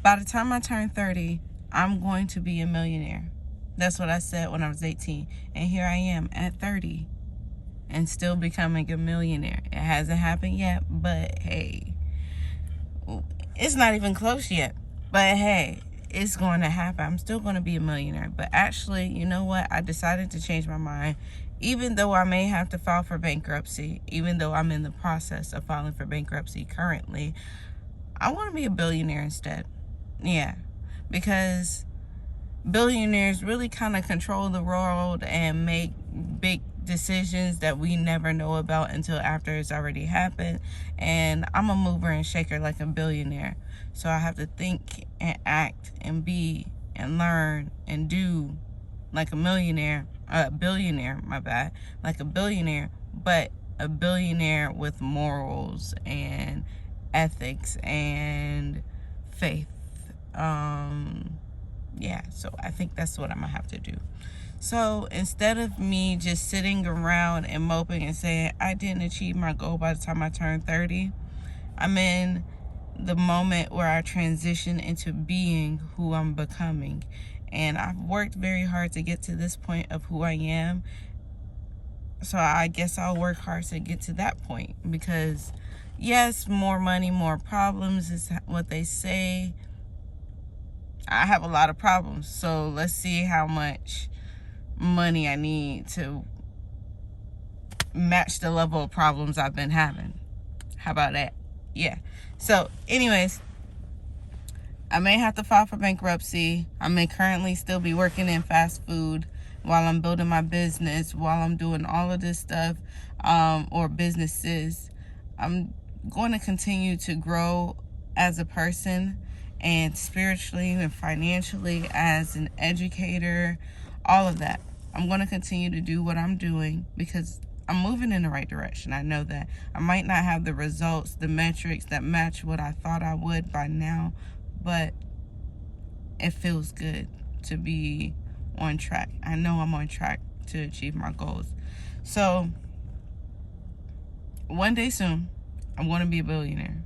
By the time I turn 30, I'm going to be a millionaire. That's what I said when I was 18. And here I am at 30 and still becoming a millionaire. It hasn't happened yet, but hey, it's not even close yet. But hey, it's going to happen. I'm still going to be a millionaire. But actually, you know what? I decided to change my mind. Even though I may have to file for bankruptcy, even though I'm in the process of filing for bankruptcy currently, I want to be a billionaire instead. Yeah, because billionaires really kind of control the world and make big decisions that we never know about until after it's already happened. And I'm a mover and shaker like a billionaire. So I have to think and act and be and learn and do like a billionaire, my bad, like a billionaire, but a billionaire with morals and ethics and faith. Yeah, so I think that's what I'm gonna have to do. So instead of me just sitting around and moping and saying I didn't achieve my goal by the time I turned 30, I'm in the moment where I transition into being who I'm becoming. And I've worked very hard to get to this point of who I am. So I guess I'll work hard to get to that point, because yes, more money, more problems is what they say. I have a lot of problems, so let's see how much money I need to match the level of problems I've been having. How about that? Yeah. So anyways, I may have to file for bankruptcy. I may currently still be working in fast food while I'm building my business, while I'm doing all of this stuff, or businesses. I'm going to continue to grow as a person, and spiritually and financially, as an educator, all of that. I'm going to continue to do what I'm doing because I'm moving in the right direction. I know that I might not have the results, the metrics that match what I thought I would by now, but it feels good to be on track. I know I'm on track to achieve my goals. So one day soon, I'm going to be a billionaire.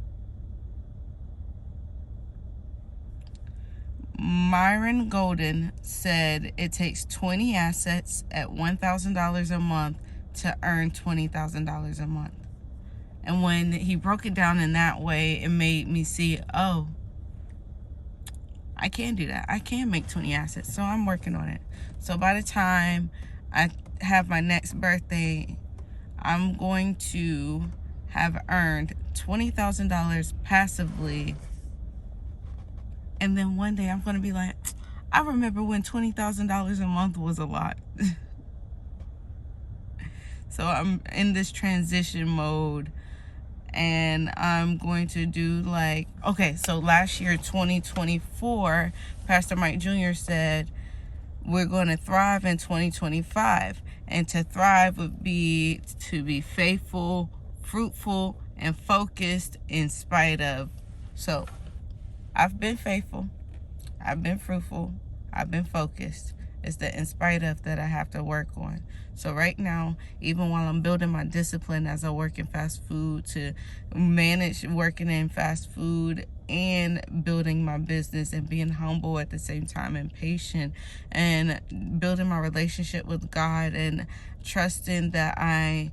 Myron Golden said it takes 20 assets at $1,000 a month to earn $20,000 a month. And when he broke it down in that way, it made me see, oh, I can do that. I can make 20 assets. So I'm working on it. So by the time I have my next birthday, I'm going to have earned $20,000 passively. And then one day I'm going to be like, I remember when $20,000 a month was a lot. So I'm in this transition mode, and I'm going to do like, okay, so last year, 2024, Pastor Mike Jr. said, we're going to thrive in 2025. And to thrive would be to be faithful, fruitful, and focused in spite of. So I've been faithful, I've been fruitful, I've been focused. It's the in spite of that I have to work on. So right now, even while I'm building my discipline as I work in fast food, to manage working in fast food and building my business and being humble at the same time and patient, and building my relationship with God and trusting that I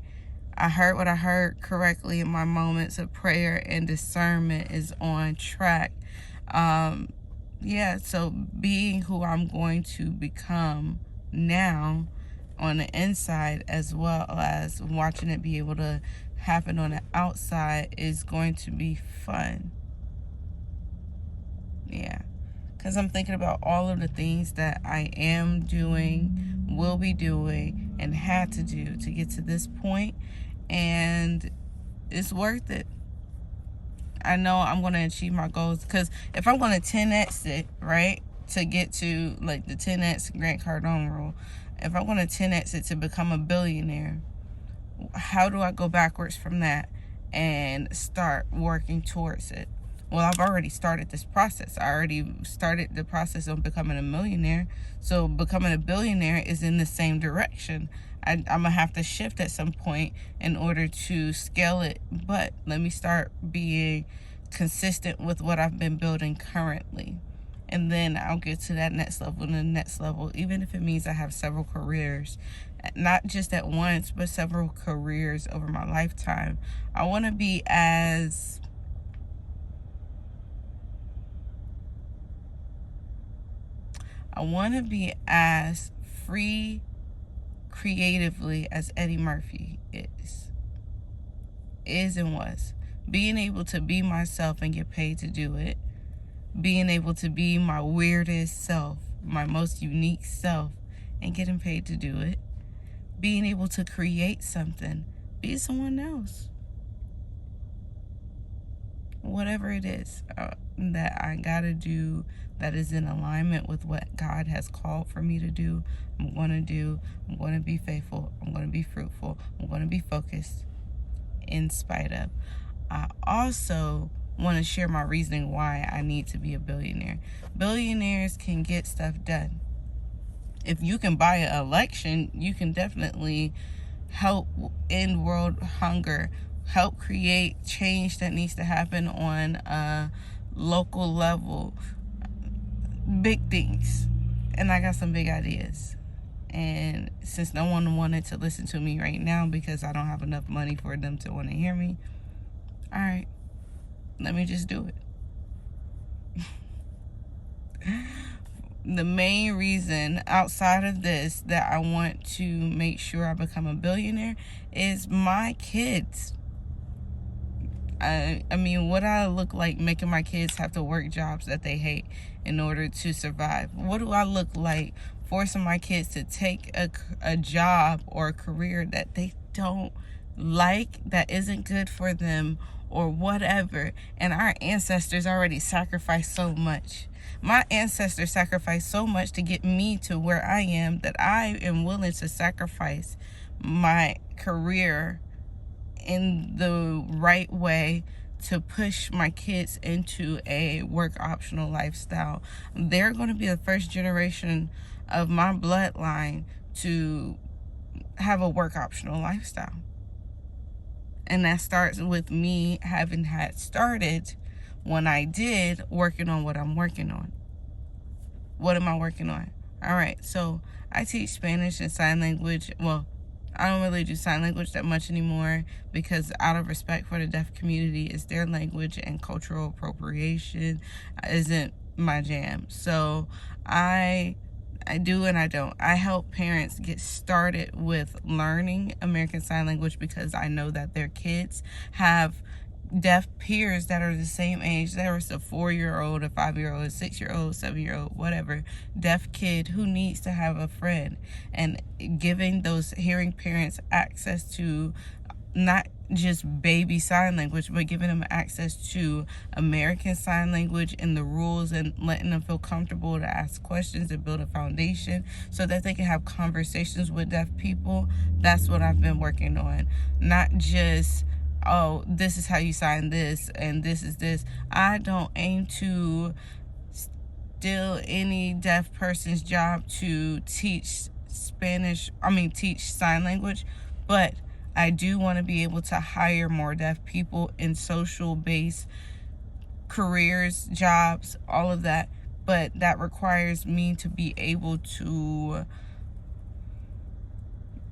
heard what I heard correctly in my moments of prayer, and discernment is on track. Yeah, so being who I'm going to become now on the inside, as well as watching it be able to happen on the outside, is going to be fun. Yeah, because I'm thinking about all of the things that I am doing, will be doing, and had to do to get to this point, and it's worth it. I know I'm going to achieve my goals, because if I'm going to 10x it, right, to get to like the 10x Grant Cardone rule, if I'm going to 10x it to become a billionaire, how do I go backwards from that and start working towards it? Well, I've already started this process. I already started the process of becoming a millionaire. So becoming a billionaire is in the same direction. I'm going to have to shift at some point in order to scale it. But let me start consistent with what I've been building currently. And then I'll get to that next level and the next level, even if it means I have several careers, not just at once, but several careers over my lifetime. I want to be as free creatively as Eddie Murphy is and was. Being able to be myself and get paid to do it. Being able to be my weirdest self, my most unique self, and getting paid to do it. Being able to create something, be someone else. Whatever it is that I gotta do that is in alignment with what God has called for me to do, I'm gonna do. I'm gonna be faithful. I'm gonna be fruitful. I'm gonna be focused in spite of. I also want to share my reasoning why I need to be a billionaire. Billionaires can get stuff done. If you can buy an election, you can definitely help end world hunger, help create change that needs to happen on a local level. Big things. And I got some big ideas. And since no one wanted to listen to me right now because I don't have enough money for them to want to hear me, all right, let me just do it. The main reason outside of this that I want to make sure I become a billionaire is my kids. I mean, what I look like making my kids have to work jobs that they hate in order to survive? What do I look like forcing my kids to take a job or a career that they don't like, that isn't good for them or whatever? And our ancestors already sacrificed so much. My ancestors sacrificed so much to get me to where I am that I am willing to sacrifice my career in the right way to push my kids into a work optional lifestyle. They're going to be the first generation of my bloodline to have a work optional lifestyle. And that starts with me having had started when I did working on what I'm working on. What am I working on? All right, so I teach Spanish and sign language. Well, I don't really do sign language that much anymore because out of respect for the deaf community, it's their language and cultural appropriation isn't my jam. So I do and I don't. I help parents get started with learning American Sign Language because I know that their kids have deaf peers that are the same age. There's a 4-year-old, a 5-year-old, a 6-year-old, 7-year-old, whatever, deaf kid who needs to have a friend. And giving those hearing parents access to not just baby sign language, but giving them access to American Sign Language and the rules and letting them feel comfortable to ask questions and build a foundation so that they can have conversations with deaf people. That's what I've been working on. Not just, oh, this is how you sign this and this is this. I don't aim to steal any deaf person's job to teach teach sign language, but I do want to be able to hire more deaf people in social-based careers, jobs, all of that. But that requires me to be able to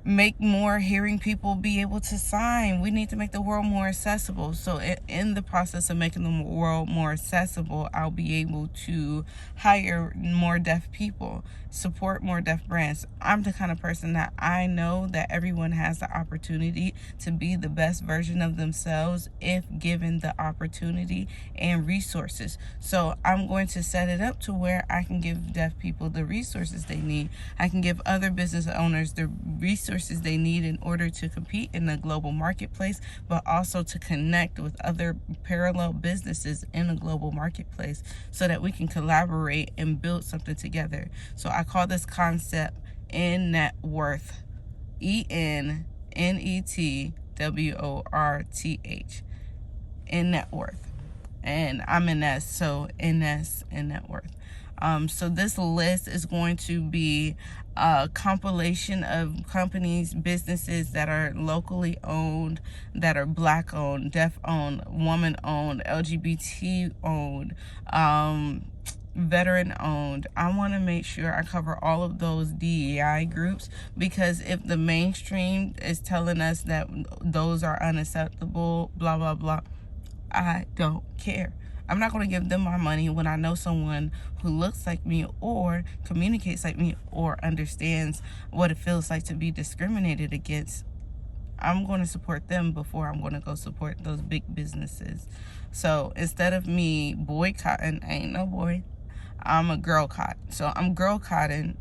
make more hearing people be able to sign. We need to make the world more accessible. So in the process of making the world more accessible, I'll be able to hire more deaf people, support more deaf brands. I'm the kind of person that I know that everyone has the opportunity to be the best version of themselves if given the opportunity and resources. So I'm going to set it up to where I can give deaf people the resources they need. I can give other business owners the resources they need in order to compete in the global marketplace, but also to connect with other parallel businesses in a global marketplace so that we can collaborate and build something together. So I call this concept net worth, ENNETWORTH, in net worth. And I'm in S, so NS in net worth. So this list is going to be a compilation of companies, businesses that are locally owned, that are Black owned, deaf owned, woman owned, LGBT owned, veteran owned. I want to make sure I cover all of those DEI groups, because if the mainstream is telling us that those are unacceptable, blah blah blah, I don't care. I'm not going to give them my money when I know someone who looks like me or communicates like me or understands what it feels like to be discriminated against. I'm going to support them before I'm going to go support those big businesses. So instead of me boycotting, I ain't no boy, I'm a girl cot. So I'm girl cotting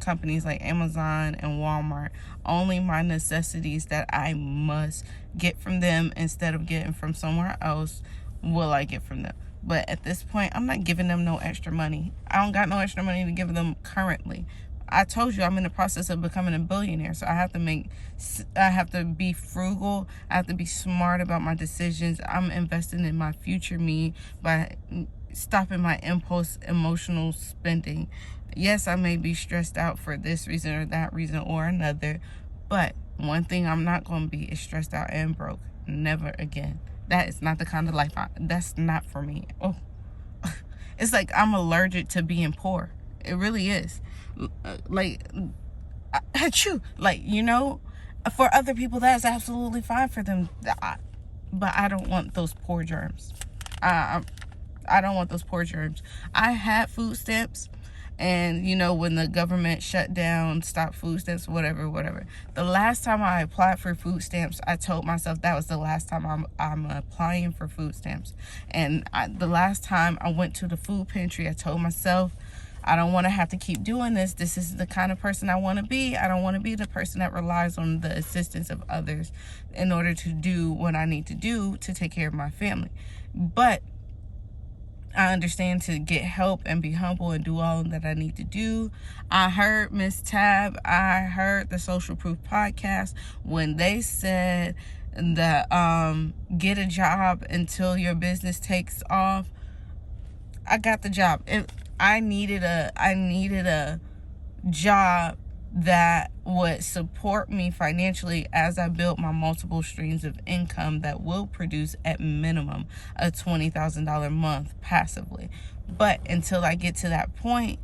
companies like Amazon and Walmart. Only my necessities that I must get from them instead of getting from somewhere else will I get from them. But at this point, I'm not giving them no extra money. I don't got no extra money to give them currently. I told you I'm in the process of becoming a billionaire, so I have to be frugal. I have to be smart about my decisions. I'm investing in my future me by stopping my impulse emotional spending. Yes, I may be stressed out for this reason or that reason or another, but one thing I'm not going to be is stressed out and broke. Never again. That is not the kind of life that's not for me. Oh, it's like I'm allergic to being poor. It really is. Like, for other people, that's absolutely fine for them. But I don't want those poor germs. I don't want those poor germs. I had food stamps. And, when the government shut down, stopped food stamps, whatever. The last time I applied for food stamps, I told myself that was the last time I'm applying for food stamps. And the last time I went to the food pantry, I told myself, I don't want to have to keep doing this. This is the kind of person I want to be. I don't want to be the person that relies on the assistance of others in order to do what I need to do to take care of my family. But I understand to get help and be humble and do all that I need to do. I heard Miss Tab, I heard the Social Proof podcast when they said that get a job until your business takes off. I got the job. I needed a job that would support me financially as I built my multiple streams of income that will produce at minimum a $20,000 a month passively. But until I get to that point,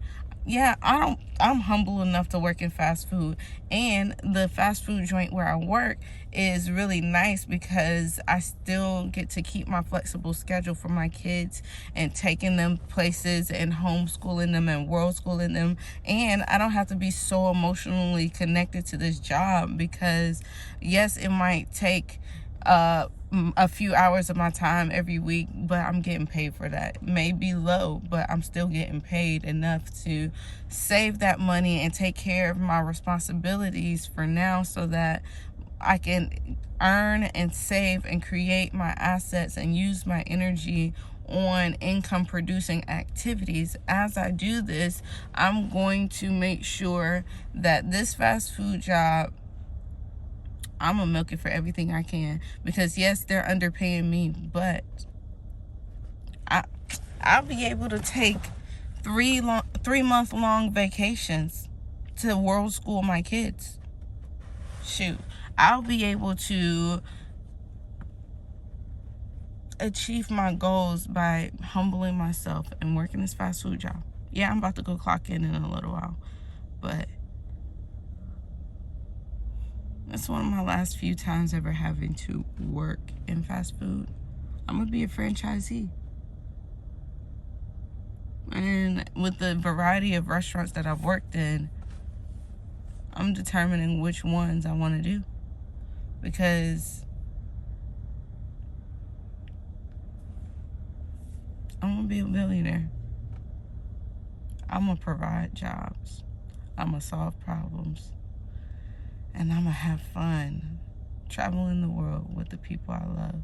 I'm humble enough to work in fast food, and the fast food joint where I work is really nice because I still get to keep my flexible schedule for my kids and taking them places and homeschooling them and world schooling them. And I don't have to be so emotionally connected to this job because yes, it might take a few hours of my time every week, but I'm getting paid for that. It may be low, but I'm still getting paid enough to save that money and take care of my responsibilities for now so that I can earn and save and create my assets and use my energy on income producing activities. As I do this, I'm going to make sure that this fast food job, I'm gonna milk it for everything I can, because yes, they're underpaying me, but I'll be able to take 3-month long vacations to world school my kids. Shoot, I'll be able to achieve my goals by humbling myself and working this fast food job. Yeah, I'm about to go clock in a little while, but that's one of my last few times ever having to work in fast food. I'm going to be a franchisee. And with the variety of restaurants that I've worked in, I'm determining which ones I want to do. Because I'm going to be a billionaire. I'm going to provide jobs. I'm going to solve problems. And I'm going to have fun traveling the world with the people I love,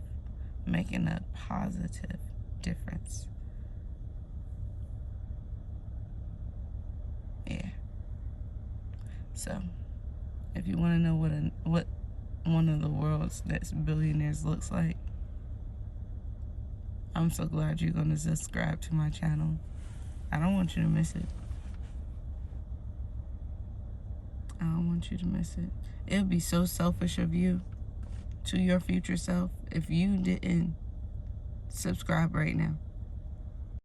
making a positive difference. Yeah. So, if you want to know what one of the world's next billionaires looks like, I'm so glad you're going to subscribe to my channel. I don't want you to miss it. I don't want you to miss it. It would be so selfish of you to your future self if you didn't subscribe right now.